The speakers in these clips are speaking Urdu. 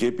KP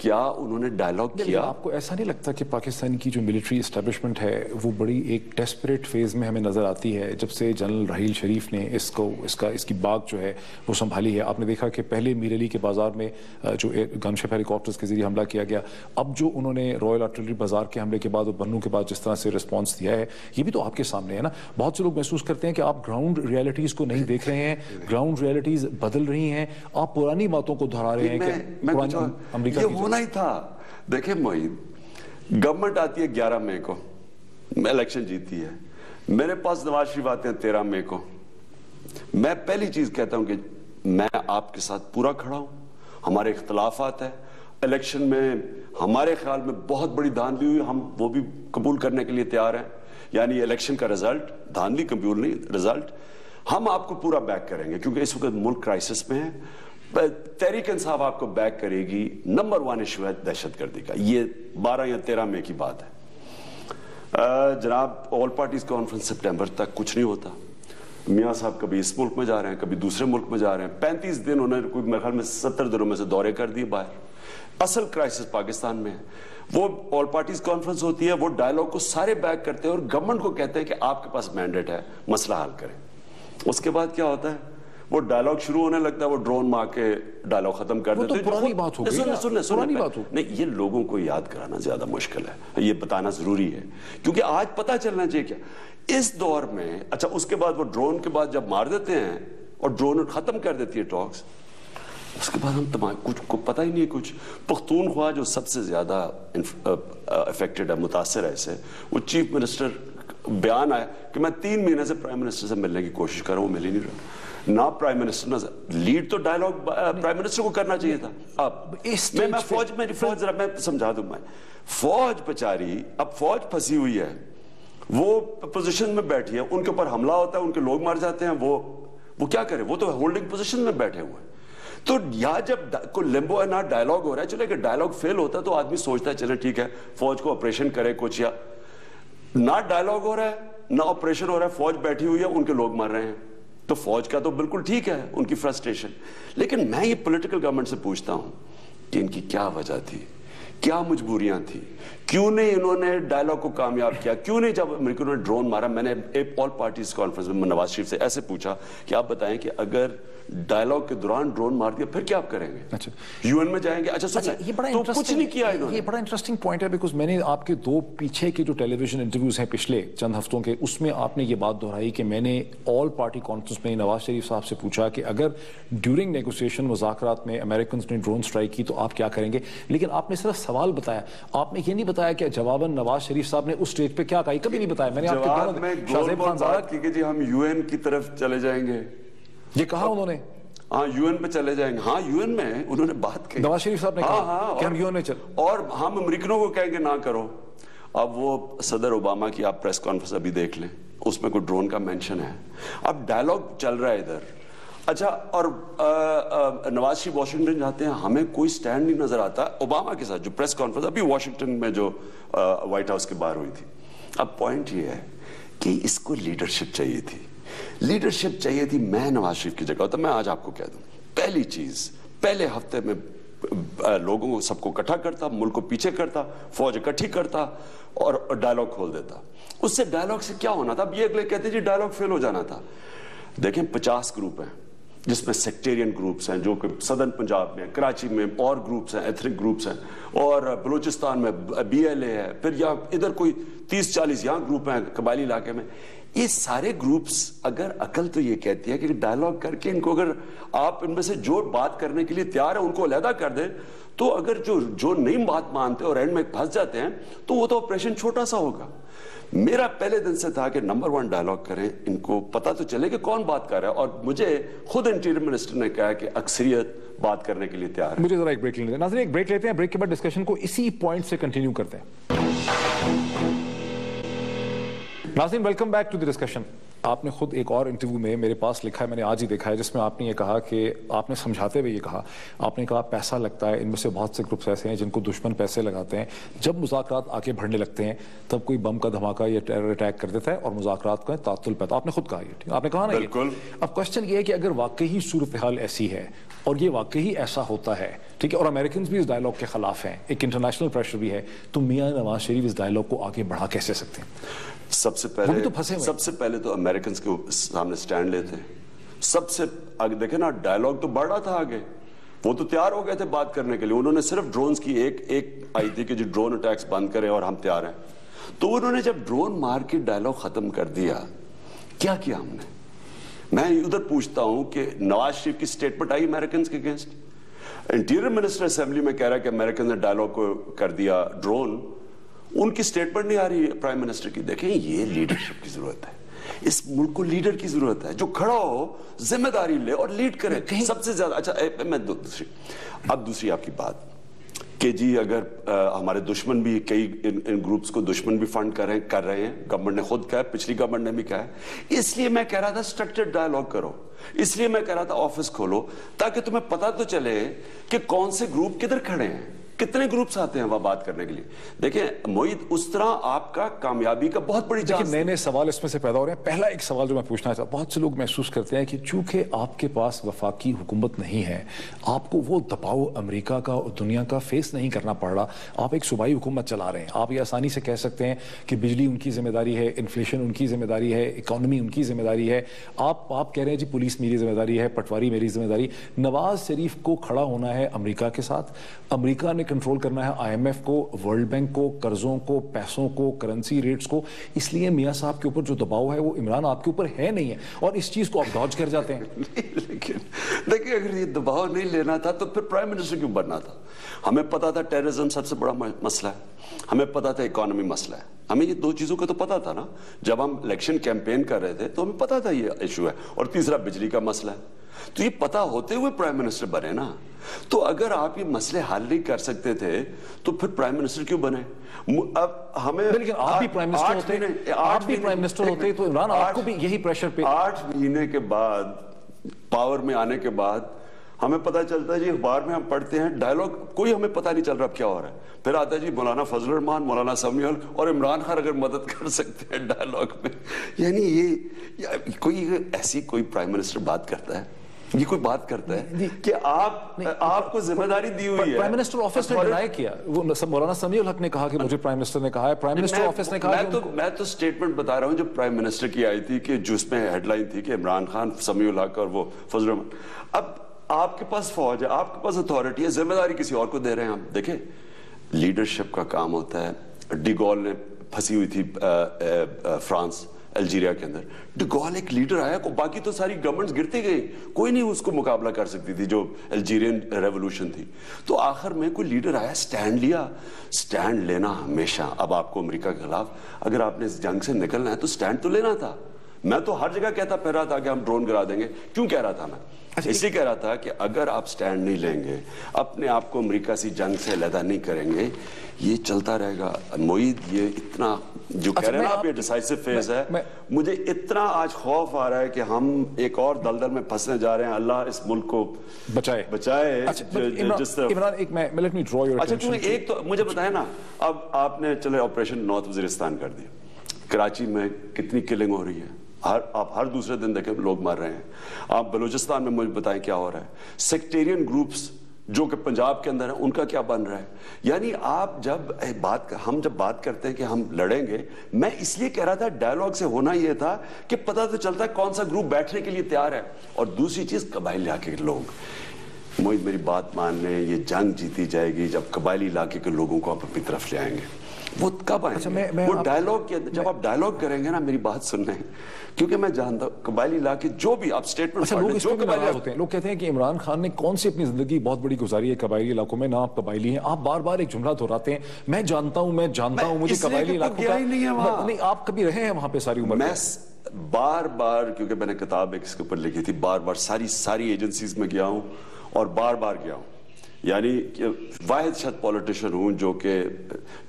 کیا انہوں نے ڈائلاگ کیا؟ آپ کو ایسا نہیں لگتا کہ پاکستان کی جو ملٹری اسٹیبلشمنٹ ہے وہ بڑی ایک ڈیسپریٹ فیز میں ہمیں نظر آتی ہے جب سے جنرل رحیل شریف نے اس کی باغ جو ہے وہ سنبھالی ہے؟ آپ نے دیکھا کہ پہلے میر علی کے بازار میں جو گن شپ ہیلی کاپٹرز کے ذریعے حملہ کیا گیا، اب جو انہوں نے رائل آرٹلری بازار کے حملے کے بعد اور بنوں کے بعد جس طرح سے رسپانس دیا ہے، یہ بھی تو آپ کے سامنے ہے نا۔ بہت سے لوگ محسوس کرتے ہیں کہ آپ گراؤنڈ ریالٹیز کو نہیں دیکھ رہے ہیں، گراؤنڈ ریالٹیز بدل رہی ہیں، آپ پرانی باتوں کو دہرا رہے ہیں کہ امریکہ یہ ہونا ہی تھا۔ دیکھیں معید، گورنمنٹ آتی ہے 11 مئی کو، الیکشن جیتی ہے، میرے پاس نواز شریف آتے ہیں 13 مئی کو۔ میں پہلی چیز کہتا ہوں کہ میں آپ کے ساتھ پورا کھڑا ہوں، ہمارے اختلافات ہیں، الیکشن میں ہمارے خیال میں بہت بڑی دھاندلی ہوئی، ہم وہ بھی قبول کرنے کے لیے تیار ہیں، یعنی الیکشن کا رزلٹ، دھاندلی قبول نہیں، رزلٹ ہم آپ کو پورا بیک کریں گے، کیونکہ اس وقت ملک کرائسس میں ہے۔ تحریک انصاف آپ کو بیک کرے گی۔ نمبر 1 ایشو ہے دہشت گردی کا، یہ 12 یا 13 مئی کی بات ہے۔ جناب آل پارٹیز کانفرنس سپٹمبر تک کچھ نہیں ہوتا۔ میاں صاحب کبھی اس ملک میں جا رہے ہیں، کبھی دوسرے ملک میں جا رہے ہیں، 35 دن انہوں نے کوئی میرے خیال میں 70 دنوں میں سے دورے کر دیے باہر۔ اصل کرائسس پاکستان میں ہے، وہ آل پارٹیز کانفرنس ہوتی ہے، وہ ڈائلاگ کو سارے بیک کرتے ہیں اور گورنمنٹ کو کہتے ہیں کہ آپ کے پاس مینڈیٹ ہے، مسئلہ حل کریں۔ اس کے بعد کیا ہوتا ہے؟ وہ ڈائلاگ شروع ہونے لگتا ہے، وہ ڈرون مار کے ڈائلاگ ختم کر دیتے ہیں۔ پرانی بات ہو گئی، پرانی بات ہو گئی۔ نہیں، یہ لوگوں کو یاد کرانا زیادہ مشکل ہے، یہ بتانا ضروری ہے، کیونکہ آج پتہ چلنا چاہیے کیا اس دور میں۔ اچھا، اس کے بعد وہ ڈرون کے بعد جب مار دیتے ہیں اور ڈرون ختم کر دیتی ہے ٹاکس، اس کے بعد ہم تمام کچھ کو پتہ ہی نہیں ہے کچھ۔ پختونخوا جو سب سے زیادہ افیکٹڈ ہے، متاثر ہے اس سے، وہ چیف منسٹر بیان آیا کہ میں 3 مہینے سے پرائم منسٹر سے ملنے کی کوشش کر رہا ہوں، مل ہی نہیں رہا۔ نہ پرائم منسٹر نہ لیڈ تو ڈائلاگ پرائم منسٹر کو کرنا چاہیے تھا۔ اب میں فوج ذرا میں سمجھا دوں، میں فوج بچاری، اب فوج پھنسی ہوئی ہے، وہ پوزیشن میں بیٹھی ہے، ان کے اوپر حملہ ہوتا ہے، ان کے لوگ مار جاتے ہیں، وہ کیا کرے؟ وہ تو ہولڈنگ پوزیشن میں بیٹھے ہوئے ہیں۔ تو یہاں جب کوئی لمبو ہے، نہ ڈائلاگ ہو رہا ہے، چلے کہ ڈائلاگ فیل ہوتا ہے تو آدمی سوچتا ہے چلے ٹھیک ہے فوج کو آپریشن کرے کچھ، یا نہ ڈائلاگ ہو رہا ہے نہ آپریشن ہو رہا ہے، فوج بیٹھی ہوئی ہے، ان کے لوگ مر رہے ہیں۔ تو فوج کا تو بالکل ٹھیک ہے ان کی فرسٹریشن، لیکن میں یہ پولیٹیکل گورنمنٹ سے پوچھتا ہوں کہ ان کی کیا وجہ تھی، کیا مجبوریاں تھیں، کیوں نہیں انہوں نے ڈائلاگ کو کامیاب کیا، کیوں نہیں جب امریکہ نے ڈرون مارا؟ میں نے ایک آل پارٹیز کانفرنس میں نواز شریف سے ایسے پوچھا کہ آپ بتائیں کہ اگر ڈائلاگ کے دوران ڈرون مار دیا پھر کیا آپ کریں گے؟ اچھا یو این میں جائیں گے؟ اچھا تو کچھ نہیں کیا انہوں نے۔ یہ بڑا انٹرسٹنگ پوائنٹ ہے، بیکاز میں نے آپ کے 2 پیچھے کے جو ٹیلی ویژن انٹرویوز ہیں پچھلے چند ہفتوں کے، اس میں آپ نے یہ بات دہرائی کہ میں نے آل پارٹی کانفرنس میں نواز شریف صاحب سے پوچھا کہ اگر ڈیورنگ نیگوسیشن مذاکرات میں امریکنز نے ڈرون اسٹرائک کی تو آپ کیا کریں گے؟ لیکن آپ نے صرف سوال بتایا، آپ نے یہ نہیں بتایا کہ جواباً نواز شریف صاحب نے اس اسٹیج پہ کیا کہا، کبھی نہیں بتایا۔ میں نے آپ کو کہ جی ہم یو این کی طرف چلے جائیں گے، یہ کہا انہوں نے، ہاں یو این پہ چلے جائیں گے، ہاں یو این میں انہوں نے بات کی، نواز شریف صاحب نے کہا کہ ہم یو این میں چلیں، اور ہم امریکنوں کو کہیں گے نہ کرو۔ اب وہ صدر اوباما کی آپ پریس کانفرنس ابھی دیکھ لیں، اس میں کوئی ڈرون کا مینشن ہے۔ اب ڈائلاگ چل رہا ہے ادھر، اچھا، اور نواز شریف واشنگٹن جاتے ہیں، ہمیں کوئی سٹینڈ نہیں نظر آتا اوباما کے ساتھ۔ جو پریس کانفرنس ابھی واشنگٹن میں جو وائٹ ہاؤس کے باہر ہوئی تھی، اب پوائنٹ یہ ہے کہ اس کو لیڈرشپ چاہیے تھی، لیڈرشپ چاہیے تھی۔ میں نواز شریف کی جگہ ہوتا، میں آج آپ کو کہہ دوں، پہلی چیز پہلے ہفتے میں لوگوں کو سب کو اکٹھا کرتا، ملک کو پیچھے کرتا، فوج اکٹھی کرتا اور ڈائلاگ کھول دیتا۔ اس سے ڈائلاگ سے کیا ہونا تھا؟ اب یہ اگلے کہتے جی ڈائلاگ فیل ہو جانا تھا۔ دیکھیں 50 گروپ ہیں جس میں سیکٹیرین گروپس ہیں، جو کہ صدرن پنجاب میں، کراچی میں اور گروپس ہیں، ایتھنک گروپس ہیں، اور بلوچستان میں BLA ہے، پھر یا ادھر کوئی 30-40 یہاں گروپ ہیں قبائلی علاقے میں۔ یہ سارے گروپس، اگر عقل تو یہ کہتی ہے کہ ڈائلاگ کر کے ان کو، اگر آپ ان میں سے جو بات کرنے کے لیے تیار ہے ان کو علیحدہ کر دیں، تو اگر جو نہیں بات مانتے اور اینڈ میں پھنس جاتے ہیں تو وہ تو آپریشن چھوٹا سا ہوگا۔ میرا پہلے دن سے تھا کہ نمبر 1 ڈائلاگ کریں، ان کو پتا تو چلے کہ کون بات کر رہا ہے، اور مجھے خود انٹیریئر منسٹر نے کہا کہ اکثریت بات کرنے کے لیے تیار ہے۔ مجھے ذرا ایک بریک لینے دیں ناظرین، ایک بریک لیتے ہیں، بریک کے بعد ڈسکشن کو اسی پوائنٹ سے کنٹینیو کرتے ہیں۔ ناظرین welcome back to the discussion. آپ نے خود ایک اور انٹرویو میں میرے پاس لکھا ہے, میں نے آج ہی دیکھا ہے, جس میں آپ نے یہ کہا کہ آپ نے سمجھاتے ہوئے یہ کہا, آپ نے کہا پیسہ لگتا ہے, ان میں سے بہت سے گروپس ایسے ہیں جن کو دشمن پیسے لگاتے ہیں, جب مذاکرات آگے بڑھنے لگتے ہیں تب کوئی بم کا دھماکہ یا ٹیرر اٹیک کر دیتا ہے اور مذاکرات کا تعطل پیدا. آپ نے خود کہا یہ, آپ نے کہا نا یہ. اب کوشچن یہ ہے کہ اگر واقعی صورتحال ایسی ہے اور یہ واقعی ایسا ہوتا ہے, ٹھیک ہے, اور امریکنز بھی اس ڈائلاگ کے خلاف ہیں, ایک انٹرنیشنل پریشر بھی ہے, تو میاں نواز شریف اس ڈائلاگ کو آگے بڑھا کیسے سکتے ہیں؟ سب سے پہلے تو امریکنز کے سامنے سٹینڈ لیتے ہیں. سب سے آگے دیکھیں نا, ڈائلاگ تو بڑھ رہا تھا آگے, وہ تو تیار ہو گئے تھے بات کرنے کے لیے. انہوں نے صرف ڈرونز کی ایک آئی تھی کہ جو ڈرون اٹیکس بند کریں اور ہم تیار ہیں. تو انہوں نے جب ڈرون مار کے ڈائلاگ ختم کر دیا, کیا کیا ہم نے؟ میں ادھر پوچھتا ہوں کہ نواز شریف کی سٹیٹمنٹ آئی امریکنز کے اگینسٹ. انٹیریئر منسٹر اسمبلی میں کہہ رہا ہے کہ امریکن نے ڈائلاگ کو کر دیا ڈرون, ان کی سٹیٹمنٹ نہیں آ رہی پرائم منسٹر کی. دیکھیں یہ لیڈرشپ کی ضرورت ہے, اس ملک کو لیڈر کی ضرورت ہے جو کھڑا ہو, ذمہ داری لے اور لیڈ کرے سب سے زیادہ. اچھا میں دوسری آپ کی بات کہ جی اگر ہمارے دشمن بھی کئی ان گروپس کو دشمن بھی فنڈ کر رہے ہیں, گورنمنٹ نے خود کہا ہے, پچھلی گورنمنٹ نے بھی کہا ہے. اس لیے میں کہہ رہا تھا سٹرکچرڈ ڈائلاگ کرو, اس لیے میں کہہ رہا تھا آفس کھولو, تاکہ تمہیں پتہ تو چلے کہ کون سے گروپ کدھر کھڑے ہیں, کتنے گروپس آتے ہیں وہاں بات کرنے کے لیے. دیکھیں معید, اس طرح آپ کا کامیابی کا بہت بڑی چانس. نئے سوال اس میں سے پیدا ہو رہے ہیں. پہلا ایک سوال جو میں پوچھنا چاہتا ہوں, بہت سے لوگ محسوس کرتے ہیں کہ چونکہ آپ کے پاس وفاقی حکومت نہیں ہے, آپ کو وہ دباؤ امریکہ کا اور دنیا کا فیس نہیں کرنا پڑ رہا, آپ ایک صوبائی حکومت چلا رہے ہیں. آپ یہ آسانی سے کہہ سکتے ہیں کہ بجلی ان کی ذمہ داری ہے, انفلیشن ان کی ذمہ داری ہے, اکانومی ان کی ذمہ داری ہے. آپ کہہ رہے ہیں جی پولیس میری ذمہ داری ہے, پٹواری میری ذمہ داری. نواز شریف کو کھڑا ہونا ہے امریکہ کے ساتھ, امریکہ نے کنٹرول کرنا ہے IMF کو, ورلڈ بینک کو, قرضوں کو, پیسوں کو, کرنسی ریٹس کو. اس لیے میاں صاحب کے اوپر جو دباؤ ہے وہ عمران آپ کے اوپر ہے نہیں ہے, اور اس چیز کو آپ ڈاج کر جاتے ہیں. لیکن دیکھیں اگر یہ دباؤ نہیں لینا تھا تو پھر پرائم منسٹر کیوں بننا تھا؟ ہمیں پتا تھا ٹیررزم سب سے بڑا مسئلہ ہے, ہمیں پتا تھا اکانومی مسئلہ ہے, ہمیں یہ دو چیزوں کا تو پتا تھا نا جب ہم الیکشن کیمپین کر رہے تھے, تو ہمیں پتا تھا یہ ایشو ہے. اور تیسرا بجلی کا مسئلہ ہے. تو یہ پتا ہوتے ہوئے پرائم منسٹر بنے نا. تو اگر آپ یہ مسئلے حل نہیں کر سکتے تھے تو پھر پرائم منسٹر کیوں بنے؟ اب ہمیں لیکن آپ بھی پرائم منسٹر ہوتے تو عمران آپ کو بھی یہی پریشر پہ. 8 مہینے کے بعد پاور میں آنے کے بعد ہمیں پتا چلتا ہے جی, اخبار میں ہم پڑھتے ہیں ڈائلاگ, کوئی ہمیں پتا نہیں چل رہا کیا ہو رہا ہے. پھر آتا ہے جی مولانا فضل الرحمان, مولانا سمیع الحق اور عمران خان اگر مدد کر سکتے ہیں ڈائلاگ میں. یعنی یہ کوئی ایسی کوئی پرائم منسٹر بات کرتا ہے, یہ کوئی بات کرتا ہے کہ آپ کو ذمہ داری دی ہوئی ہے. پرائم منسٹر آفس نے ڈینائی کیا, وہ مولانا سمیع الحق نے کہا کہ مجھے پرائم منسٹر نے کہا ہے, پرائم منسٹر آفس نے کہا. میں تو سٹیٹمنٹ بتا رہا ہوں جو پرائم منسٹر کی آئی تھی, کہ جس میں ہیڈ لائن تھی کہ عمران خان, سمیع الحق اور وہ فضل الرحمان. اب آپ کے پاس فوج ہے, آپ کے پاس اتھارٹی ہے, ذمہ داری کسی اور کو دے رہے ہیں ہم. دیکھیں لیڈرشپ کا کام ہوتا ہے. ڈی گول نے پھنسی ہوئی تھی فرانس الجیریا کے اندر, ڈی گول ایک لیڈر آیا, باقی تو ساری گورنمنٹس گرتی گئی, کوئی نہیں اس کو مقابلہ کر سکتی تھی جو الجیرین ریولوشن تھی. تو آخر میں کوئی لیڈر آیا, سٹینڈ لیا. سٹینڈ لینا ہمیشہ, اب آپ کو امریکہ کے خلاف اگر آپ نے اس جنگ سے نکلنا ہے تو سٹینڈ تو لینا تھا. میں تو ہر جگہ کہتا پھر رہا تھا کہ ہم ڈرون گرا دیں گے. کیوں کہہ رہا تھا میں؟ اس لیے کہہ رہا تھا کہ اگر آپ سٹینڈ نہیں لیں گے, اپنے آپ کو امریکہ سے جنگ سے علیحدہ نہیں کریں گے, یہ چلتا رہے گا. معید یہ اتنا جو کہہ رہے ہیں نا آپ, یہ ڈیسائسو فیز ہے. مجھے اتنا آج خوف آ رہا ہے کہ ہم ایک اور دلدل میں پھنسنے جا رہے ہیں. اللہ اس ملک کو بچائے. اچھا ایک تو مجھے بتائیں نا, اب آپ نے چلے آپریشن نارتھ وزیرستان کر دیا, کراچی میں کتنی کلنگ ہو رہی ہے, آپ ہر دوسرے دن دیکھیں لوگ مر رہے ہیں. آپ بلوچستان میں مجھے بتائیں کیا ہو رہا ہے. سیکٹیرین گروپس جو کہ پنجاب کے اندر ہیں, ان کا کیا بن رہا ہے. یعنی آپ ہم جب بات کرتے ہیں کہ ہم لڑیں گے, میں اس لیے کہہ رہا تھا ڈائلاگ سے ہونا یہ تھا کہ پتہ تو چلتا ہے کون سا گروپ بیٹھنے کے لیے تیار ہے. اور دوسری چیز قبائلی علاقے کے لوگ, معید میری بات مان لیں, یہ جنگ جیتی جائے گی جب قبائلی علاقے کے لوگوں کو آپ اپنی طرف لے آئیں گے. وہ کب آئیں گے؟ وہ ڈائلاگ کے اندر جب آپ ڈائلاگ کریں گے نا, میری بات سننا ہے, کیونکہ میں جانتا ہوں قبائلی علاقے جو بھی آپ سٹیٹمنٹ ہوتے ہیں, لوگ کہتے ہیں کہ عمران خان نے کون سی اپنی زندگی بہت بڑی گزاری ہے قبائلی علاقوں میں, نہ آپ قبائلی ہیں. آپ بار بار ایک جملہ دہراتے ہیں, میں جانتا ہوں مجھے قبائلی علاقوں کا نہیں. آپ کبھی رہے ہیں وہاں پہ ساری عمر؟ میں بار بار, کیونکہ میں نے کتاب ایک اس کے اوپر لکھی تھی, بار بار ساری ایجنسیز میں گیا ہوں اور بار بار گیا ہوں. یعنی واحد شد پولیٹیشین ہوں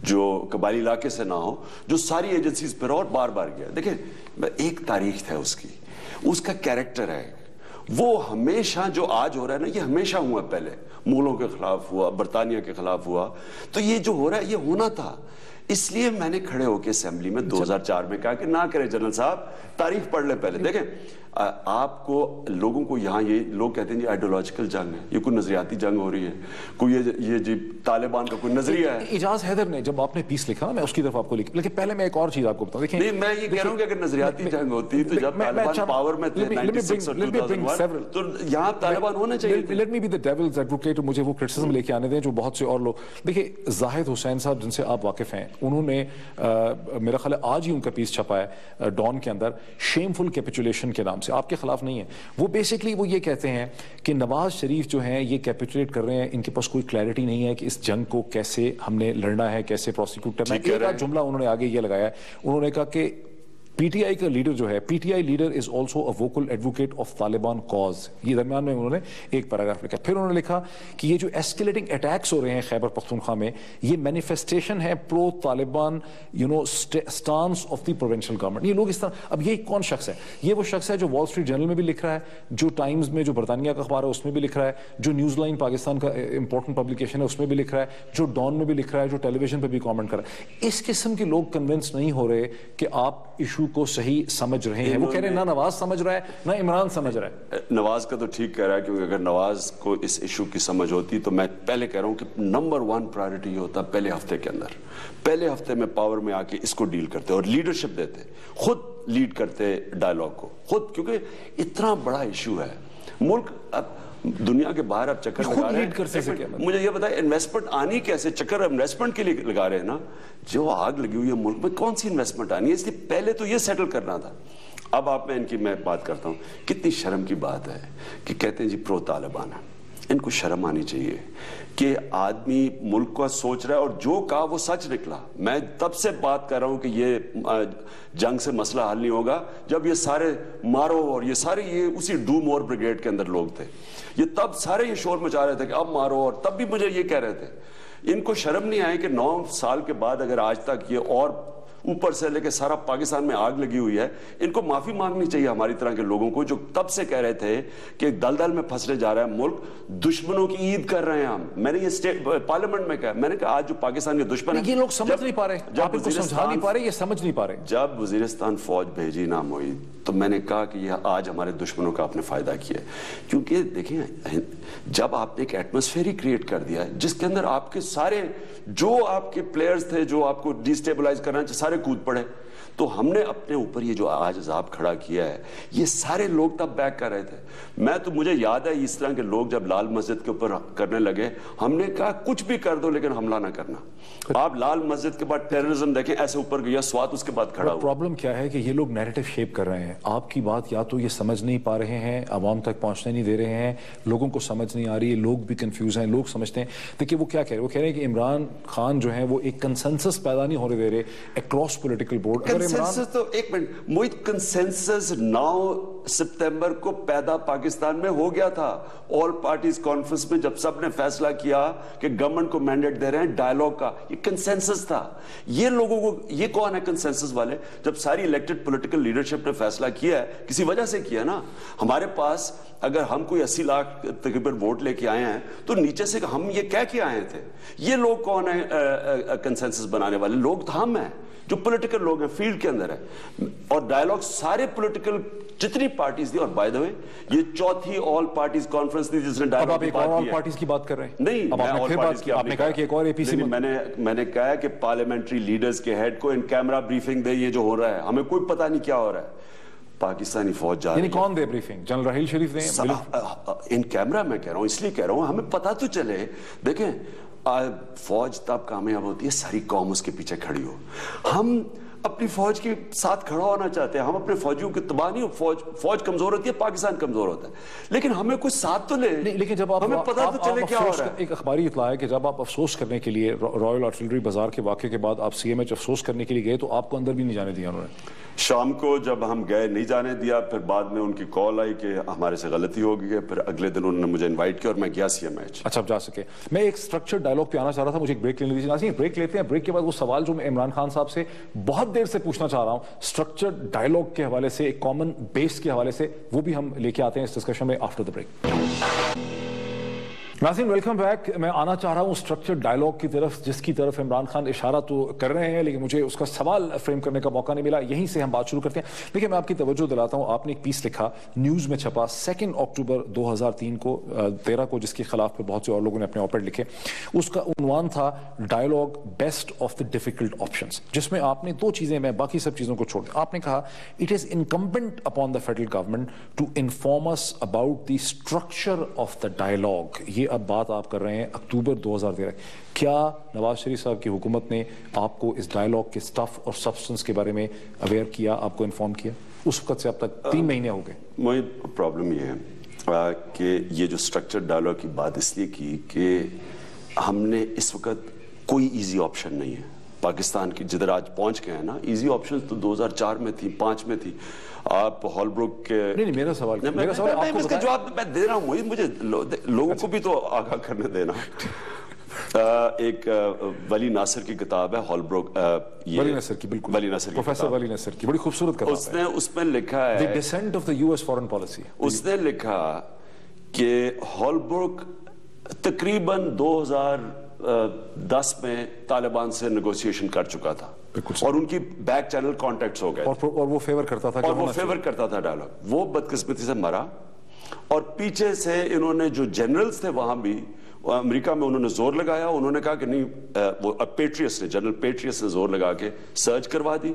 جو قبائلی علاقے سے نہ ہو, جو ساری ایجنسیز پر اور بار بار گیا. دیکھیں ایک تاریخ ہے اس کی, اس کا کیریکٹر ہے, وہ ہمیشہ جو آج ہو رہا ہے نا, یہ ہمیشہ ہوا پہلے, مغلوں کے خلاف ہوا, برطانیہ کے خلاف ہوا, تو یہ جو ہو رہا ہے یہ ہونا تھا. اس لیے میں نے کھڑے ہو کے اسمبلی میں 2004 میں کہا کہ نہ کریں جنرل صاحب, تاریخ پڑھ لیں پہلے. دیکھیں آپ کو لوگوں کو یہاں یہ لوگ کہتے ہیں جی آئیڈیولوجیکل جنگ ہے, یہ کوئی نظریاتی جنگ ہو رہی ہے, کوئی یہ جی طالبان کا کوئی نظریہ ہے. اعجاز حیدر نے جب آپ نے پیس لکھا نا, میں اس کی طرف آپ کو لکھا, لیکن پہلے میں ایک اور چیز آپ کو بتاؤں. دیکھیں نہیں, میں یہ کہہ رہا ہوں کہ اگر نظریاتی جنگ ہوتی تو جب طالبان پاور میں تھے 96 اور 2001 تو یہاں طالبان ہونا چاہیے. Let me be the devil's advocate, مجھے وہ کرٹیسزم لے کے آنے دیں جو بہت سے اور لوگ. دیکھیں زاہد حسین صاحب جن سے آپ واقف ہیں, انہوں نے میرا خیال ہے آج ہی ان کا پیس چھپا ہے ڈان کے اندر, شیم فل کیپیچولیشن کے نام سے, آپ کے خلاف نہیں ہے. وہ بیسکلی وہ یہ کہتے ہیں کہ نواز شریف جو ہیں یہ کیپیچولیٹ کر رہے ہیں, ان کے پاس کوئی کلیئرٹی نہیں ہے کہ اس جنگ کو کیسے ہم نے لڑنا ہے, کیسے پروسیکیوٹ کرنا ہے. ایک جملہ انہوں نے آگے یہ لگایا ہے, انہوں نے کہا کہ پی ٹی آئی کا لیڈر جو ہے, P T I leader is also a vocal advocate of Taliban cause. یہ درمیان میں انہوں نے ایک پیراگراف لکھا. پھر انہوں نے لکھا کہ یہ جو ایسکیلیٹنگ اٹیکس ہو رہے ہیں خیبر پختونخوا میں, یہ مینیفیسٹیشن ہے pro Taliban stance of the provincial government. یہ لوگ اس طرح, اب یہ کون شخص ہے؟ یہ وہ شخص ہے جو وال اسٹریٹ جرنل میں بھی لکھ رہا ہے, جو ٹائمز میں جو برطانیہ کا اخبار ہے اس میں بھی لکھ رہا ہے, جو نیوز لائن پاکستان کا امپورٹنٹ پبلیکیشن ہے اس میں بھی لکھ رہا ہے, جو ڈان میں بھی لکھ رہا ہے, جو ٹیلی ویژن پہ بھی کامنٹ کر رہا ہے. اس قسم کے لوگ کنونس نہیں ہو رہے کہ آپ ایشو کو صحیح سمجھ رہے ہیں. وہ کہہ رہے ہیں نہ نواز سمجھ رہا ہے نہ عمران سمجھ رہا ہے. نواز کا تو ٹھیک کہہ رہا ہے, کیونکہ اگر نواز کو اس ایشو کی سمجھ ہوتی تو میں پہلے کہہ رہا ہوں کہ نمبر 1 پرائیورٹی ہوتا پہلے ہفتے کے اندر, پہلے ہفتے میں پاور میں آ کے اس کو ڈیل کرتے اور لیڈرشپ دیتے, خود لیڈ کرتے ڈائیلاگ کو خود, کیونکہ اتنا بڑا ایشو ہے ملک. اب دنیا کے باہر آپ چکر لگا رہے ہیں, مجھے یہ بتائیں انویسٹمنٹ آنی کیسے؟ چکر انویسٹمنٹ کے لیے لگا رہے ہیں نا. جو آگ لگی ہوئی ہے ملک میں, کون سی انویسٹمنٹ آنی ہے؟ اس لیے پہلے تو یہ سیٹل کرنا تھا. اب آپ میں ان کی میں بات کرتا ہوں, کتنی شرم کی بات ہے کہ کہتے ہیں جی پرو طالبان ہے. ان کو شرم آنی چاہیے کہ آدمی ملک کا سوچ رہا ہے اور جو کہا وہ سچ نکلا. میں تب سے بات کر رہا ہوں کہ یہ جنگ سے مسئلہ حل نہیں ہوگا جب یہ سارے مارو, اور یہ سارے یہ اسی ڈو مور بریگیڈ کے اندر لوگ تھے, یہ تب سارے یہ شور مچا رہے تھے کہ اب مارو, اور تب بھی مجھے یہ کہہ رہے تھے. ان کو شرم نہیں آئی کہ 9 سال کے بعد اگر آج تک یہ اور اوپر سے لے کے سارا پاکستان میں آگ لگی ہوئی ہے, ان کو معافی مانگنی چاہیے ہماری طرح کے لوگوں کو جو تب سے کہہ رہے تھے کہ دلدل میں پھنسنے جا رہا ہے ملک, دشمنوں کی عید کر رہے ہیں ہم. میں نے یہ پارلیمنٹ میں کہا, میں نے کہا آج جو پاکستان کے دشمن ہیں, یہ لوگ سمجھ نہیں پا رہے, آپ ان کو سمجھا نہیں پا رہے, یہ سمجھ نہیں پا رہے. جب وزیرستان فوج بھیجی نا معید, تو میں نے کہا کہ یہ آج ہمارے دشمنوں کا آپ نے فائدہ کیا. کیونکہ دیکھیں جب آپ نے ایک ایٹماسفیئر ہی کریٹ کر دیا ہے جس کے اندر آپ کے سارے جو آپ کے پلیئرز تھے جو آپ کو ڈی اسٹیبلائز کرنا چاہے سارے کود پڑے, تو ہم نے اپنے اوپر یہ جو آج عذاب کھڑا کیا ہے, یہ سارے لوگ تب بیک کر رہے تھے. میں تو مجھے یاد ہے اس طرح کے لوگ جب لال مسجد کے اوپر کرنے لگے, ہم نے کہا کچھ بھی کر دو لیکن حملہ نہ کرنا. آپ لال مسجد کے بعد ٹیررزم دیکھیں, ایسے اوپر گیا سوات, اس کے بعد کھڑا ہوا. پرابلم کیا ہے کہ یہ لوگ نیریٹو شیپ کر رہے ہیں. آپ کی بات یا تو یہ سمجھ نہیں پا رہے ہیں, عوام تک پہنچنے نہیں دے رہے ہیں, لوگوں کو سمجھ نہیں آ رہی ہے, لوگ بھی کنفیوز ہیں. لوگ سمجھتے ہیں, دیکھیے وہ کیا کہہ رہے ہیں, وہ کہہ رہے ہیں کہ عمران خان جو ہیں وہ ایک کنسنسس پیدا نہیں ہونے دے رہے اکراس پولیٹیکل بورڈ. کنسنسس تو ایک منٹ محیط, کنسنسس 9 سپتمبر کو پیدا پاکستان میں ہو گیا تھا. آل پارٹیز کانفرنس میں جب سب نے فیصلہ کیا کہ گورنمنٹ کو مینڈیٹ دے رہے ہیں ڈائیلاگ کا, یہ کنسنسس تھا. یہ لوگوں کو, یہ کون ہے کنسنسس والے؟ جب ساری الیکٹڈ پولیٹیکل لیڈرشپ نے فیصلہ کیا ہے, کسی وجہ سے کیا نا. ہمارے پاس اگر ہم کوئی 80 لاکھ تقریباً ووٹ لے کے آئے ہیں تو نیچے سے ہم یہ کہہ کے آئے تھے. یہ لوگ کون ہیں کنسنسس بنانے والے؟ لوگ تو ہم ہیں جو پولیٹیکل لوگ ہیں, فیلڈ کے اندر ہے. اور ڈائیلاگ سارے پولیٹیکل جتنی پارٹیز تھی, اور بائی دا وے یہ چوتھی آل پارٹیز کانفرنس تھی جس نے ڈائیلاگ کی بات کی ہے. آل پارٹیز کی بات کر رہے ہیں؟ نہیں, اب آپ نے پھر بات کی, آپ نے کہا کہ ایک اور اے پی سی, میں نے کہا کہ پارلیمنٹری لیڈرز کے ہیڈ کو ان کیمرہ بریفنگ دے, یہ جو ہو رہا ہے ہمیں کوئی پتہ نہیں کیا ہو رہا ہے. پاکستانی فوج جا رہی ہے. یعنی کون دے بریفنگ؟ جنرل راحیل شریف دیں ان کیمرہ؟ میں کہہ رہا ہوں, اس لیے کہہ رہا ہوں ہمیں پتہ تو چلے. دیکھیں فوج تب کامیاب ہوتی ہے ساری قوم اس کے پیچھے کھڑی ہو. ہم اپنی فوج کے ساتھ کھڑا ہونا چاہتے ہیں. ہم اپنے فوجیوں کی تباہ نہیں, فوج کمزور ہوتی ہے, پاکستان کمزور ہوتا ہے, لیکن ہمیں کوئی ساتھ تو لے. لیکن جب آپ ہمیں پتہ تو چلے کیا ہو رہا ہے. ایک اخباری اطلاع ہے کہ جب آپ افسوس کرنے کے لیے رائل آرٹلری بازار کے واقعے کے بعد آپ سی ایم ایچ افسوس کرنے کے لیے گئے تو آپ کو اندر بھی نہیں جانے دیا انہوں نے. شام کو جب ہم گئے نہیں جانے دیا, پھر بعد میں ان کی کال آئی کہ ہمارے سے غلطی ہو گئی ہے, پھر اگلے دن انہوں نے مجھے انوائٹ کیا اور میں گیا سی ایم ایچ. اچھا, آپ جا سکے. میں ایک اسٹرکچر ڈائلاگ پہ آنا چاہ رہا تھا, مجھے ایک بریک لینے دیجیے. ناظرین بریک لیتے ہیں, بریک کے بعد وہ سوال جو میں عمران خان صاحب سے بہت دیر سے پوچھنا چاہ رہا ہوں اسٹرکچر ڈائلاگ کے حوالے سے, ایک کامن بیس کے حوالے سے, وہ بھی ہم لے کے آتے ہیں اس ڈسکشن میں آفٹر دا بریک. ناظرین ویلکم بیک. میں آنا چاہ رہا ہوں اسٹرکچر ڈائلاگ کی طرف, جس کی طرف عمران خان اشارہ تو کر رہے ہیں لیکن مجھے اس کا سوال فریم کرنے کا موقع نہیں ملا. یہیں سے ہم بات شروع کرتے ہیں. دیکھیں میں آپ کی توجہ دلاتا ہوں, آپ نے ایک پیس لکھا نیوز میں چھپا 2 اکتوبر 2013 کو جس کے خلاف پہ بہت سے اور لوگوں نے اپنے آپریٹ لکھے. اس کا عنوان تھا dialogue best of the difficult options, جس میں آپ نے 2 چیزیں, میں باقی سب چیزوں کو چھوڑ دیا, آپ نے کہا it is incumbent upon the federal government to inform us about the structure of the dialogue. یہ اب بات آپ کر رہے ہیں اکتوبر 2013. کیا نواز شریف صاحب کی حکومت نے آپ کو اس ڈائلاگ کے سٹف اور سبسٹنس کے بارے میں اویئر کیا, آپ کو انفارم کیا؟ اس وقت سے اب تک 3 مہینے ہو گئے. مجھے پرابلم یہ ہے کہ یہ جو اسٹرکچر ڈائلاگ کی بات اس لیے کی کہ ہم نے اس وقت کوئی ایزی آپشن نہیں ہے پاکستان کی, جدھر آج پہنچ گئے ہیں نا. ایزی آپشن تو 2004 میں تھی, 5 میں تھی. آپ ہال بروک کے نہیں, میرا سوال اس کا جواب میں دے رہا ہوں, مجھے لوگوں کو بھی تو آگاہ کرنے دینا. ایک ولی ناصر کی کتاب ہے ہال بروک, ولی ناصر کی, بالکل ولی ناصر کی, پروفیسر ولی ناصر کی, بڑی خوبصورت کتاب ہے. اس میں لکھا ہے the descent of the US foreign policy. اس نے لکھا کہ ہال بروک تقریباً 2010 میں طالبان سے نیگوسیشن کر چکا تھا اور ان کی بیک چینل کانٹیکٹس ہو گئے, اور وہ فیور کرتا تھا, اور وہ فیور کرتا تھا ڈائلاگ. وہ بدقسمتی سے مرا, اور پیچھے سے انہوں نے جو جنرلز تھے وہاں بھی امریکہ میں انہوں نے زور لگایا. انہوں نے کہا کہ نہیں, وہ پیٹریس نے, جنرل پیٹریس نے زور لگا کے سرچ کروا دی,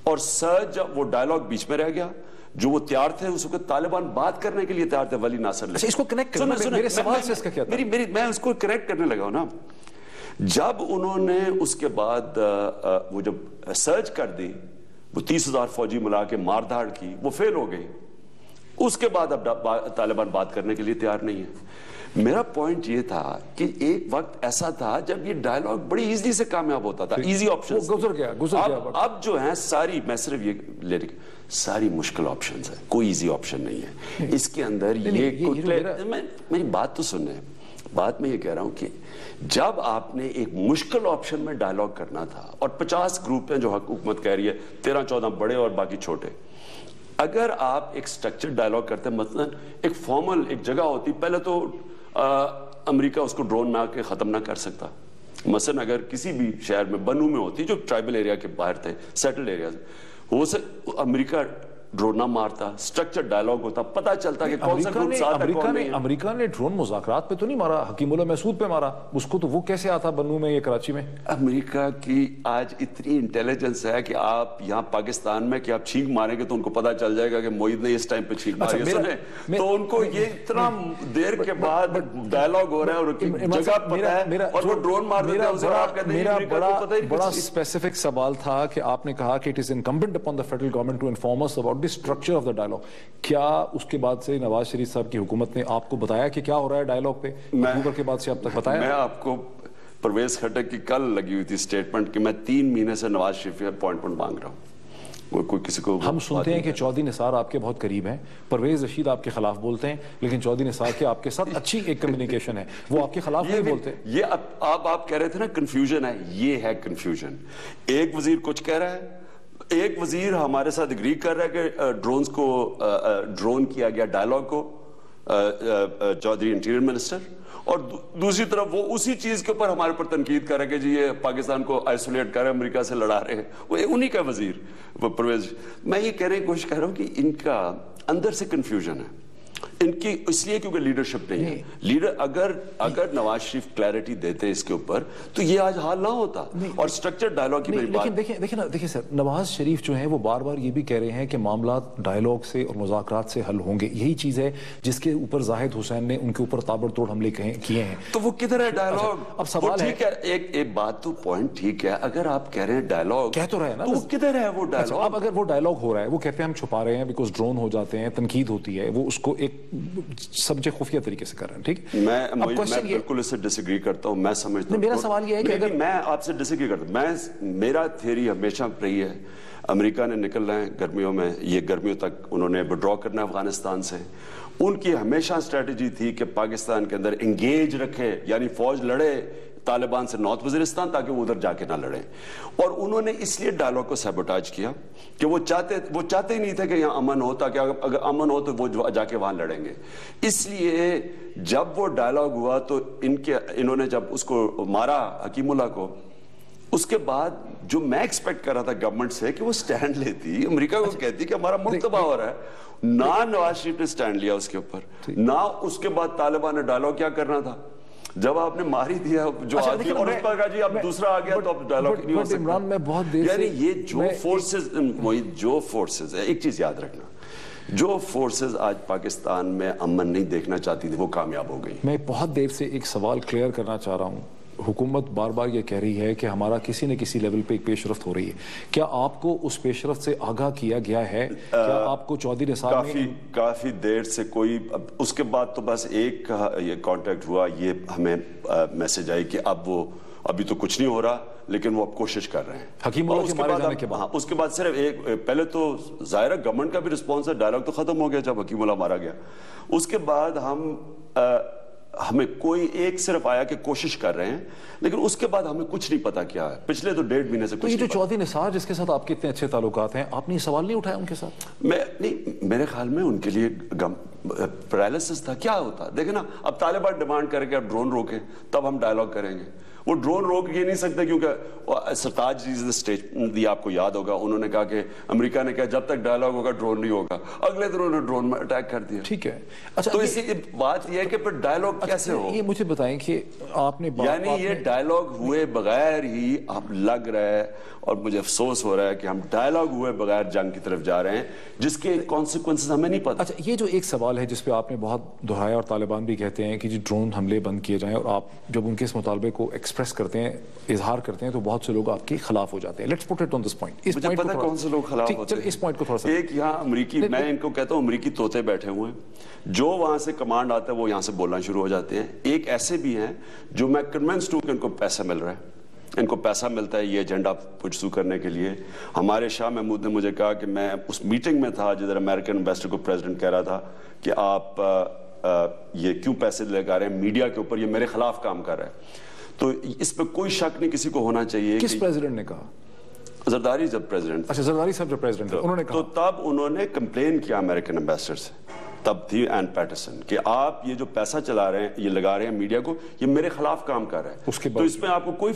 اور سرچ جب وہ ڈائلاگ بیچ میں رہ گیا. جو وہ تیار تھے اس وقت طالبان بات کرنے کے لیے تیار تھے, ولی ناصر. اس کو کنیکٹ کرنا, میرے سوال سے اس کا کیا تھا؟ میں اس کو کنیکٹ کرنے لگا ہوں نا. جب انہوں نے اس کے بعد وہ جب سرچ کر دی, وہ 30,000 فوجی ملا کے مار دھاڑ کی, وہ فیل ہو گئی. اس کے بعد اب طالبان بات کرنے کے لیے تیار نہیں ہے. میرا پوائنٹ یہ تھا کہ ایک وقت ایسا تھا جب یہ ڈائلاگ بڑی ایزلی سے کامیاب ہوتا تھا, ایزی آپشن گزر گیا. اب جو ہیں ساری, میں صرف یہ لے رہی, ساری مشکل آپشنز ہیں, کوئی ایزی آپشن نہیں ہے اس کے اندر. میری بات تو سنیں, بات میں یہ کہہ رہا ہوں کہ جب آپ نے ایک مشکل آپشن میں ڈائلاگ کرنا تھا, اور 50 گروپ ہیں جو حکومت کہہ رہی ہے, 13-14 بڑے اور باقی چھوٹے, اگر آپ ایک سٹرکچر ڈائلاگ کرتے ہیں, مثلا ایک فارمل ایک جگہ ہوتی, پہلے تو امریکہ اس کو ڈرون میں آ کے ختم نہ کر سکتا. مثلا اگر کسی بھی شہر میں, بنو میں ہوتی, جو ٹرائبل ایریا کے باہر تھے, سیٹلڈ ایریا, وہ امریکہ ڈرون نہ مارتا, سٹرکچر ڈائلاگ ہوتا, پتہ چلتا کہ کون سا گروپ ساتھ ہے کون نہیں ہے. امریکہ نے ڈرون مذاکرات پہ تو نہیں مارا, حکیم اللہ محسود پہ مارا. اس کو تو وہ کیسے آتا بنو میں یا کراچی میں؟ امریکہ کی آج اتنی انٹیلیجنس ہے کہ آپ یہاں پاکستان میں کہ آپ چھینک ماریں گے تو ان کو پتہ چل جائے گا کہ معید نے اس ٹائم پہ چھینک ماری ہے, سنیں تو ان کو یہ اتنا دیر کے بعد ڈائلاگ ہو رہا ہے اور ان کی جگہ پتہ ہے, اور وہ ڈرون مار دیتے ہیں. اسے آپ کہتے ہیں میرا بڑا اسپیسیفک سوال تھا کہ آپ نے کہا کہ it is incumbent upon the federal government to inform us about the structure of the dialogue. کیا اس کے بعد سے نواز شریف صاحب کی حکومت نے آپ کو بتایا کہ کیا ہو رہا ہے ڈائلاگ پہ؟ اکتوبر کے بعد سے اب تک بتایا؟ میں آپ کو, پرویز خٹک کی کل لگی ہوئی تھی سٹیٹمنٹ کہ میں 3 مہینے سے نواز شریف کا اپوائنٹمنٹ مانگ رہا ہوں. کوئی کسی کو, ہم سنتے ہیں کہ چودھری نثار آپ کے بہت قریب ہیں, پرویز رشید آپ کے خلاف بولتے ہیں, لیکن چودھری نثار کے آپ کے ساتھ اچھی ایک کمیونیکیشن ہے, وہ آپ کے خلاف نہیں بولتے. یہ آپ کہہ رہے تھے نا کنفیوژن ہے, یہ ہے کنفیوژن. ایک وزیر کچھ کہہ رہا ہے, ایک وزیر ہمارے ساتھ اگری کر رہا ہے کہ ڈرونز کو ڈرون کیا گیا ڈائلاگ کو, چودھری انٹیریئر منسٹر, اور دوسری طرف وہ اسی چیز کے اوپر ہمارے اوپر تنقید کر رہا ہے کہ جی یہ پاکستان کو آئسولیٹ کر رہے ہیں, امریکہ سے لڑا رہے ہیں. وہ انہی کا وزیر پرویز. میں یہ کہنے کی کوشش کر رہا ہوں کہ ان کا اندر سے کنفیوژن ہے. ان کی اس لیے کیونکہ لیڈرشپ نہیں ہے. لیڈر اگر نواز شریف کلیئرٹی دیتے اس کے اوپر تو یہ آج حال نہ ہوتا. اور سٹرکچر ڈائلاگ کی میری بات دیکھیں سر، نواز شریف جو ہیں وہ بار بار یہ بھی کہہ رہے ہیں کہ معاملات ڈائلاگ سے اور مذاکرات سے حل ہوں گے. یہی چیز ہے جس کے اوپر زاہد حسین نے ان کے اوپر تابڑ توڑ حملے کیے ہیں. تو وہ کدھر ہے ڈائلاگ؟ اب سوال ہے، ٹھیک ہے، ایک بات تو پوائنٹ ٹھیک ہے، اگر آپ کہہ رہے ہیں ڈائلاگ کہہ تو رہے ہیں نا، تو وہ کدھر ہے وہ ڈائلاگ؟ اب اگر وہ ڈائلاگ ہو رہا ہے، وہ کہتے ہیں ہم چھپا رہے ہیں بیکاز ڈرون ہو جاتے ہیں، تنقید ہوتی ہے، وہ اس کو ایک سمجھے خفیہ طریقے سے کر رہے ہیں. ٹھیک، میں بالکل اس سے ڈس ایگری کرتا ہوں. میں سمجھتا ہوں، میرا سوال یہ ہے کہ اگر میں آپ سے ڈس ایگری کرتا ہوں، میرا تھیوری ہمیشہ رہی ہے امریکہ نے نکلنا ہے گرمیوں میں، یہ گرمیوں تک انہوں نے وڈرا کرنا ہے افغانستان سے. ان کی ہمیشہ اسٹریٹجی تھی کہ پاکستان کے اندر انگیج رکھے، یعنی فوج لڑے طالبان سے نارتھ وزیرستان تاکہ وہ ادھر جا کے نہ لڑیں. اور انہوں نے اس لیے ڈائلاگ کو سیبوٹاج کیا کہ وہ چاہتے ہی نہیں تھے کہ یہاں امن ہو، تاکہ اگر امن ہو تو وہ جا کے وہاں لڑیں گے. اس لیے جب وہ ڈائلاگ ہوا تو انہوں نے جب اس کو مارا حکیم اللہ کو، اس کے بعد جو میں ایکسپیکٹ کر رہا تھا گورنمنٹ سے کہ وہ سٹینڈ لیتی، امریکہ کو کہتی کہ ہمارا ملک تباہ ہو رہا ہے، نہ نواز شریف نے سٹینڈ لیا اس کے اوپر. نہ اس کے بعد طالبان نے ڈائلاگ کیا کرنا تھا، جب آپ نے ماری دیا جو آدمی اور اس پر کہا جی اب دوسرا آ گیا تو اب ڈائلاگ نہیں ہو سکتا. یعنی یہ جو فورسز ہے، ایک چیز یاد رکھنا، جو فورسز آج پاکستان میں امن نہیں دیکھنا چاہتی تھی وہ کامیاب ہو گئی. میں بہت دیر سے ایک سوال کلیئر کرنا چاہ رہا ہوں. حکومت بار بار یہ کہہ رہی ہے کہ ہمارا کسی نہ کسی لیول پہ ایک پیش رفت ہو رہی ہے. کیا آپ کو اس پیش رفت سے آگاہ کیا گیا ہے؟ کیا آپ کو چودھری نثار نے کافی دیر سے کوئی، اس کے بعد تو بس ایک یہ کانٹیکٹ ہوا، یہ ہمیں میسج آئی کہ اب وہ ابھی تو کچھ نہیں ہو رہا لیکن وہ اب کوشش کر رہے ہیں. حکیم اللہ کے مارے جانے کے بعد اس کے بعد صرف ایک، پہلے تو ظاہر ہے گورنمنٹ کا بھی رسپانس ہے، ڈائلاگ تو ختم ہو گیا جب حکیم اللہ مارا گیا. اس کے بعد ہمیں کوئی ایک صرف آیا کہ کوشش کر رہے ہیں، لیکن اس کے بعد ہمیں کچھ نہیں پتا کیا ہے. پچھلے تو 1.5 مہینے سے کچھ نہیں. جو چودھری نثار جس کے ساتھ آپ کے اتنے اچھے تعلقات ہیں، آپ نے یہ سوال نہیں اٹھایا ان کے ساتھ؟ میرے خیال میں ان کے لیے پیرالسس تھا. کیا ہوتا دیکھیں نا، اب طالبان ڈیمانڈ کریں کہ اب ڈرون روکیں تب ہم ڈائلاگ کریں گے. وہ ڈرون روک یہ نہیں سکتے کیونکہ سرتاج جی نے اسٹیج دیا، آپ کو یاد ہوگا، انہوں نے کہا کہ امریکہ نے کہا جب تک ڈائلاگ ہوگا ڈرون نہیں ہوگا. اگلے دن انہوں نے ڈرون میں اٹیک کر دیا. ٹھیک ہے، اچھا تو اسی بات یہ ہے کہ پھر ڈائلاگ کیسے ہو؟ یہ مجھے بتائیں کہ آپ نے یعنی یہ ڈائلاگ ہوئے بغیر ہی اب لگ رہا ہے، اور مجھے افسوس ہو رہا ہے کہ ہم ڈائلاگ ہوئے بغیر جنگ کی طرف جا رہے ہیں جس کے کانسیکوینسز ہمیں نہیں پتہ. اچھا، یہ جو ایک سوال ہے جس پہ آپ نے بہت دہرایا اور طالبان بھی کہتے ہیں کہ جی ڈرون حملے بند کیے جائیں، اور آپ جب ان کے اس مطالبے کو ایکسپریس کرتے ہیں، اظہار کرتے ہیں، تو بہت سے لوگ آپ کے خلاف ہو جاتے ہیں. Let's put it on this point. مجھے پتہ ہے کون سے لوگ خلاف ہوتے ہیں. اس پوائنٹ کو تھوڑا سا، ایک یہاں امریکی، میں ان کو کہتا ہوں امریکی طوطے بیٹھے ہوئے ہیں، جو وہاں سے کمانڈ آتا ہے وہ یہاں سے بولنا شروع ہو جاتے ہیں. ایک ایسے بھی ہیں جو میں کنونسڈ ہوں کہ ان کو پیسہ مل رہا ہے، ان کو پیسہ ملتا ہے یہ ایجنڈا پرسو کرنے کے لیے. ہمارے شاہ محمود نے مجھے کہا کہ میں اس میٹنگ میں تھا جدھر امریکن امبیسڈر کو پریزیڈنٹ کہہ رہا تھا کہ آپ یہ کیوں پیسے لگا رہے ہیں میڈیا کے اوپر، یہ میرے خلاف کام کر رہا ہے. تو اس پہ کوئی شک نہیں کسی کو ہونا چاہیے. کس پریزیڈنٹ نے کہا؟ زرداری جب پریزیڈنٹ. اچھا، زرداری صاحب جب پریزیڈنٹ تھے، انہوں نے کہا. تو تب انہوں نے کمپلین کیا امریکن امبیسڈر سے، تب تھی این پیٹرسن، کہ آپ یہ جو پیسہ چلا رہے ہیں، یہ لگا رہے ہیں میڈیا کو، یہ میرے خلاف کام کر رہا ہے. اس کے بعد تو اس میں آپ کو کوئی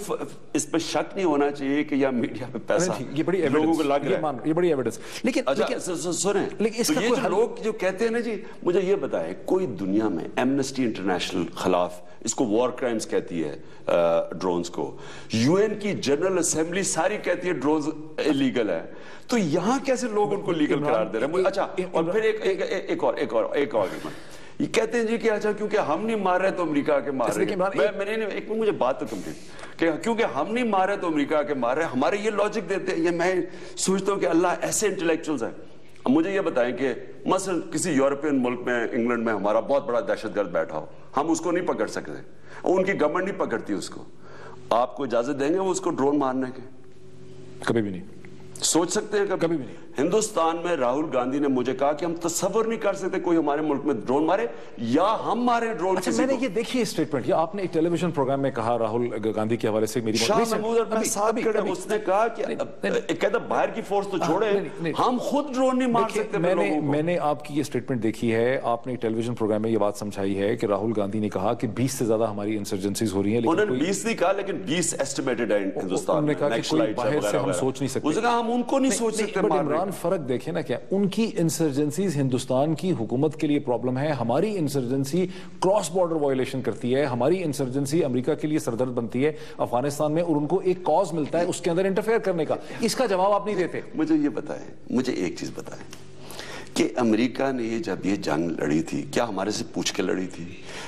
اس پہ شک نہیں ہونا چاہیے کہ یہ میڈیا پہ پیسہ یہ بڑی لوگوں کو لگ رہا ہے. یہ بڑی ایویڈنس. لیکن سنیں، تو یہ جو لوگ جو کہتے ہیں نا جی، مجھے یہ بتائیں، کوئی دنیا میں ایمنسٹی انٹرنیشنل خلاف اس کو وار کرائمز کہتی ہے ڈرونز کو، یو این کی جنرل اسمبلی ساری کہتی ہے ڈرونز ایلیگل ہے، تو یہاں کیسے لوگ ان کو لیگل قرار دے رہے ہیں؟ اچھا، اور پھر ایک اور یہ کہتے ہیں جی کہ اچھا کیونکہ ہم نہیں مار رہے تو امریکہ کے مار رہے ہیں. ایک مجھے بات تو کمپلیٹ، کہ کیونکہ ہم نہیں مار رہے تو امریکہ کے مار رہے ہیں. ہمارے یہ لاجک دیتے ہیں. یہ میں سوچتا ہوں کہ اللہ ایسے انٹلیکچوئلز ہیں. مجھے یہ بتائیں کہ مثلا کسی یورپین ملک میں، انگلینڈ میں ہمارا بہت بڑا دہشت گرد بیٹھا ہو، ہم اس کو نہیں پکڑ سکتے، ان کی گورنمنٹ نہیں پکڑتی اس کو. آپ کو اجازت دیں گے وہ اس کو ڈرون مارنے کے؟ کبھی بھی نہیں. سوچ سکتے ہیں کبھی بھی نہیں. ہندوستان میں راہل گاندھی نے مجھے کہا کہ ہم تصور نہیں کر سکتے کوئی ہمارے ملک میں ڈرون مارے یا ہم مارے ڈرون. اچھا، میں نے یہ دیکھی اسٹیٹمنٹ، یہ آپ نے ایک ٹیلی ویژن پروگرام میں کہا راہل گاندھی کے حوالے سے. میری شاہ محمود اور میں ساتھ کھڑے، اس نے کہا کہ کہتا باہر کی فورس تو چھوڑے، ہم خود ڈرون نہیں مار سکتے. میں نے آپ کی یہ اسٹیٹمنٹ دیکھی ہے، آپ نے ایک ٹیلی ویژن پروگرام میں یہ بات سمجھائی ہے کہ راہل گاندھی نے کہا کہ 20 سے زیادہ ہماری انسرجنسیز ہو رہی ہیں. انہوں نے 20 نہیں کہا، لیکن 20 ایسٹیمیٹڈ ہے ہندوستان میں. انہوں نے کہا کہ کوئی باہر سے ہم سوچ نہیں سکتے. اس نے کہا ہم ان کو نہیں سوچ سکتے. عمران فرق دیکھیں نا کیا, ان کی انسرجنسیز ہندوستان کی حکومت کے لیے پرابلم ہے, ہماری انسرجنسی کراس بارڈر وائلیشن کرتی ہے, ہماری انسرجنسی امریکہ کے لیے سردرد بنتی ہے افغانستان میں, اور ان کو ایک کاز ملتا ہے اس کے اندر انٹرفیئر کرنے کا. اس کا جواب آپ نہیں دیتے. مجھے یہ بتائیں, مجھے ایک چیز بتائیں کہ امریکہ نے جب یہ جنگ لڑی تھی کیا ہمارے سے پوچھ کے لڑی تھی؟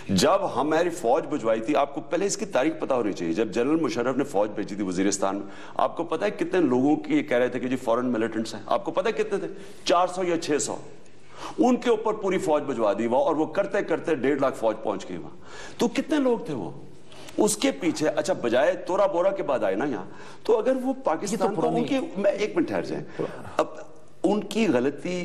جب ہماری فوج بھجوائی تھی, آپ کو پہلے اس کی تاریخ پتا ہونی چاہیے, جب جنرل مشرف نے فوج بھیجی تھی وزیرستان میں, آپ کو پتا ہے کتنے لوگوں کی یہ کہہ رہے تھے کہ جی فورن ملیٹنٹس ہیں, آپ کو پتا ہے کتنے تھے؟ 400 یا 600. ان کے اوپر پوری فوج بھجوا دی وہاں, اور وہ کرتے کرتے 1.5 لاکھ فوج پہنچ گئی وہاں. تو کتنے لوگ تھے وہ اس کے پیچھے؟ اچھا بجائے تورا بورا کے بعد آئے نا یہاں, تو اگر وہ پاکستان کو ان کی, میں ایک منٹ ٹھہر جائیں, اب ان کی غلطی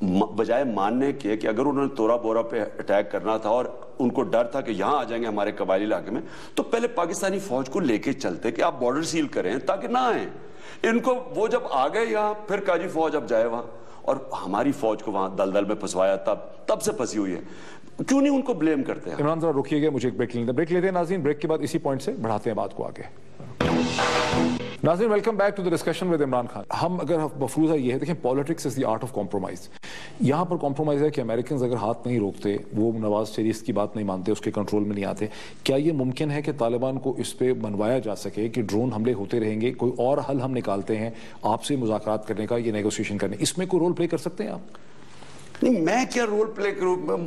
بجائے ماننے کے کہ اگر انہوں نے تورا بورا پہ اٹیک کرنا تھا اور ان کو ڈر تھا کہ یہاں آ جائیں گے ہمارے قبائلی علاقے میں, تو پہلے پاکستانی فوج کو لے کے چلتے کہ آپ بارڈر سیل کریں تاکہ نہ آئیں. ان کو وہ جب آ گئے یہاں, پھر کہا جی فوج اب جائے وہاں, اور ہماری فوج کو وہاں دلدل میں پھنسوایا, تب سے پھنسی ہوئی ہے. کیوں نہیں ان کو بلیم کرتے ہیں؟ عمران ذرا رکیے گا, مجھے ایک بریک لیتے ہیں ناظرین, بریک کے بعد اسی پوائنٹ سے بڑھاتے ہیں بات کو آگے. ناظرین welcome back to the discussion with Imran Khan. ہم اگر مفروضہ یہ ہے, دیکھیں politics is the art of compromise. یہاں پر کمپرومائز ہے کہ امریکنز اگر ہاتھ نہیں روکتے, وہ نواز شریف کی بات نہیں مانتے, اس کے کنٹرول میں نہیں آتے, کیا یہ ممکن ہے کہ طالبان کو اس پہ منوایا جا سکے کہ ڈرون حملے ہوتے رہیں گے, کوئی اور حل ہم نکالتے ہیں آپ سے مذاکرات کرنے کا, یہ نیگوسیشن کرنے, اس میں کوئی رول پلے کر سکتے ہیں آپ؟ نہیں, میں کیا رول پلے کروں؟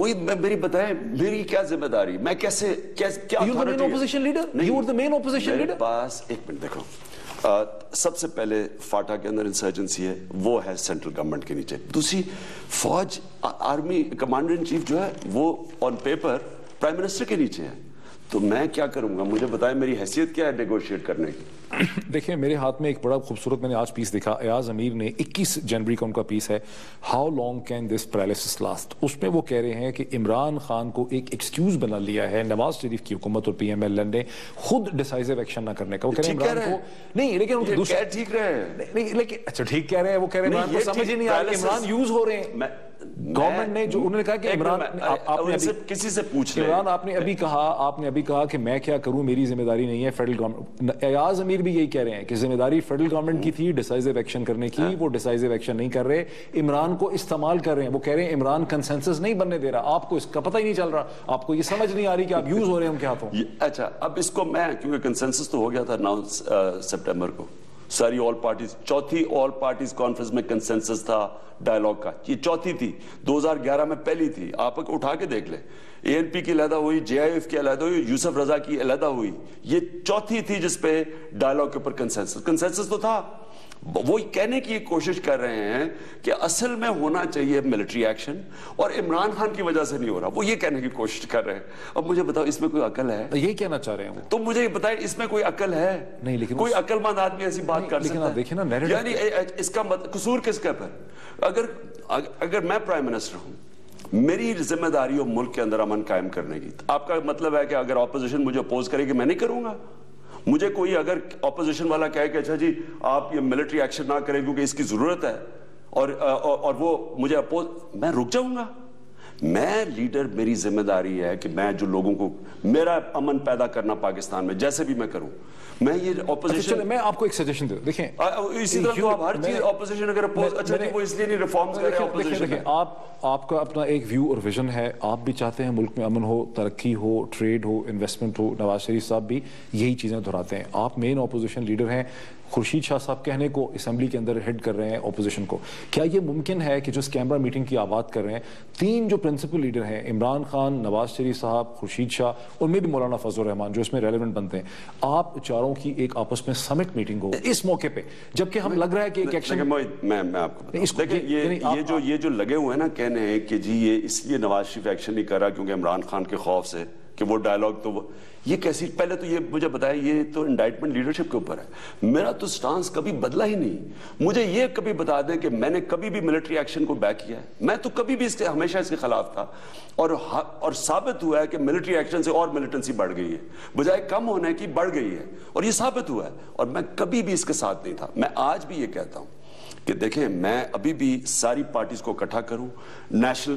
میری بتائیں, میری کیا ذمہ داری, میں کیسے کیا میرے پاس؟ ایک منٹ دیکھو, سب سے پہلے فاٹا کے اندر انسرجنسی ہے, وہ ہے سینٹرل گورنمنٹ کے نیچے. دوسری فوج, آرمی کمانڈر ان چیف جو ہے وہ آن پیپر پرائم منسٹر کے نیچے ہے. تو میں کیا کروں گا؟ مجھے بتائیں میری حیثیت کیا ہے نیگوشیٹ کرنے کی؟ دیکھیں میرے ہاتھ میں ایک بڑا خوبصورت میں نے آج پیس دیکھا, ایاز امیر نے 21 جنوری کا ان کا پیس ہے, how long can this paralysis last. اس میں وہ کہہ رہے ہیں کہ عمران خان کو ایک ایکسکیوز بنا لیا ہے نواز شریف کی حکومت اور پی ایم ایل این نے خود ڈیسائزو ایکشن نہ کرنے کا. وہ کہہ رہے ہیں عمران کو نہیں, لیکن دوسرا ٹھیک رہے نہیں, لیکن اچھا ٹھیک کہہ رہے ہیں, وہ کہہ رہے ہیں عمران کو سمجھ ہی نہیں آ رہا, عمران یوز ہو رہے ہیں. گورنمنٹ نے جو انہوں نے کہا کہ عمران, آپ نے کسی سے پوچھ لیں, عمران آپ نے ابھی کہا کہ میں کیا کروں, میری ذمہ داری نہیں ہے فیڈرل گورنمنٹ. ایاز امیر بھی یہی کہہ رہے ہیں کہ ذمہ داری فیڈرل گورنمنٹ کی تھی ڈیسائزو ایکشن کرنے کی, وہ ڈیسائزو ایکشن نہیں کر رہے, عمران کو استعمال کر رہے ہیں. وہ کہہ رہے ہیں عمران کنسنسس نہیں بننے دے رہا, آپ کو اس کا پتہ ہی نہیں چل رہا, آپ کو یہ سمجھ نہیں آ رہی کہ آپ یوز ہو رہے ہیں ان کے ہاتھوں. اچھا, اب اس کو میں, کیونکہ کنسنسس تو ہو گیا تھا 9 سپٹمبر کو, ساری آل پارٹیز, چوتھی آل پارٹیز کانفرنس میں کنسنسس تھا ڈائیلاگ کا, یہ چوتھی تھی, 2011 میں پہلی تھی. آپ اٹھا کے دیکھ لیں, اے این پی کی علیحدہ ہوئی, جے آئی ایف کی علیحدہ ہوئی, یوسف رضا کی علیحدہ ہوئی, یہ چوتھی تھی جس پہ ڈائیلاگ کے اوپر کنسنسس تو تھا. وہ کہنے کی کوشش کر رہے ہیں کہ اصل میں ہونا چاہیے ملٹری ایکشن, اور عمران خان کی وجہ سے نہیں ہو رہا, وہ یہ کہنے کی کوشش کر رہے ہیں. اب مجھے بتاؤ اس میں کوئی عقل ہے؟ یہی کہنا چاہ رہے ہیں. تو مجھے بتائیں اس میں کوئی عقل ہے؟ نہیں, لیکن کوئی عقل مند آدمی ایسی بات کر سکتا ہے؟ یعنی اس کا قصور کس کا پر؟ اگر میں پرائم منسٹر ہوں, میری ذمہ داری ہو ملک کے اندر امن قائم کرنے کی, آپ کا مطلب ہے کہ اگر اپوزیشن مجھے اپوز کرے گی میں نہیں کروں گا؟ مجھے کوئی اگر اپوزیشن والا کہے کہ اچھا جی آپ یہ ملٹری ایکشن نہ کریں کیونکہ اس کی ضرورت ہے, اور وہ مجھے اپوز, میں رک جاؤں گا؟ میں لیڈر, میری ذمہ داری ہے کہ میں جو لوگوں کو, میرا امن پیدا کرنا پاکستان میں جیسے بھی میں کروں, میں یہ اپوزیشن, میں آپ کو ایک سجیشن دے دوں. دیکھیں اسی طرح تو آپ ہر چیز اپوزیشن اگر اپوز, اچھا جی وہ اس لیے نہیں ریفارمز کر رہے اپوزیشن. دیکھیں آپ کا اپنا ایک ویو اور ویژن ہے, آپ بھی چاہتے ہیں ملک میں امن ہو, ترقی ہو, ٹریڈ ہو, انویسٹمنٹ ہو. نواز شریف صاحب بھی یہی چیزیں دہراتے ہیں. آپ مین اپوزیشن لیڈر ہیں, خورشید شاہ صاحب کہنے کو اسمبلی کے اندر ہیڈ کر رہے ہیں اپوزیشن کو. کیا یہ ممکن ہے کہ جو کیمرہ میٹنگ کی آواز کر رہے ہیں, 3 جو پرنسپل لیڈر ہیں, عمران خان, نواز شریف صاحب, خورشید شاہ, ان میں بھی مولانا فضل الرحمان جو اس میں ریلیونٹ بنتے ہیں, آپ چاروں کی ایک آپس میں سمٹ میٹنگ ہو اس موقع پہ, جبکہ ہم لگ رہا ہے کہ ایک ایکشن. میں آپ کو دیکھیں, یہ جو لگے ہوئے ہیں نا کہنے ہیں کہ جی یہ اس لیے نواز شریف ایکشن نہیں کر رہا کیونکہ عمران خان کے خوف سے کہ وہ ڈائیلاگ, تو یہ کیسی, پہلے تو یہ مجھے بتائیں, یہ تو انڈائٹمنٹ لیڈرشپ کے اوپر ہے. میرا تو سٹانس کبھی بدلا ہی نہیں. مجھے یہ کبھی بتا دیں کہ میں نے کبھی بھی ملٹری ایکشن کو بیک کیا ہے؟ میں تو کبھی بھی اس کے, ہمیشہ اس کے خلاف تھا, اور ثابت ہوا ہے کہ ملٹری ایکشن سے اور ملیٹنسی بڑھ گئی ہے, بجائے کم ہونے کی بڑھ گئی ہے, اور یہ ثابت ہوا ہے, اور میں کبھی بھی اس کے ساتھ نہیں تھا. میں آج بھی یہ کہتا ہوں کہ دیکھیں, میں ابھی بھی ساری پارٹیز کو اکٹھا کروں, نیشنل,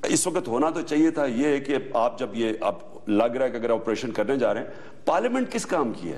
اس وقت ہونا تو چاہیے تھا یہ کہ آپ جب یہ آپ لگ رہا ہے کہ اگر آپریشن کرنے جا رہے ہیں, پارلیمنٹ کس کام کی ہے؟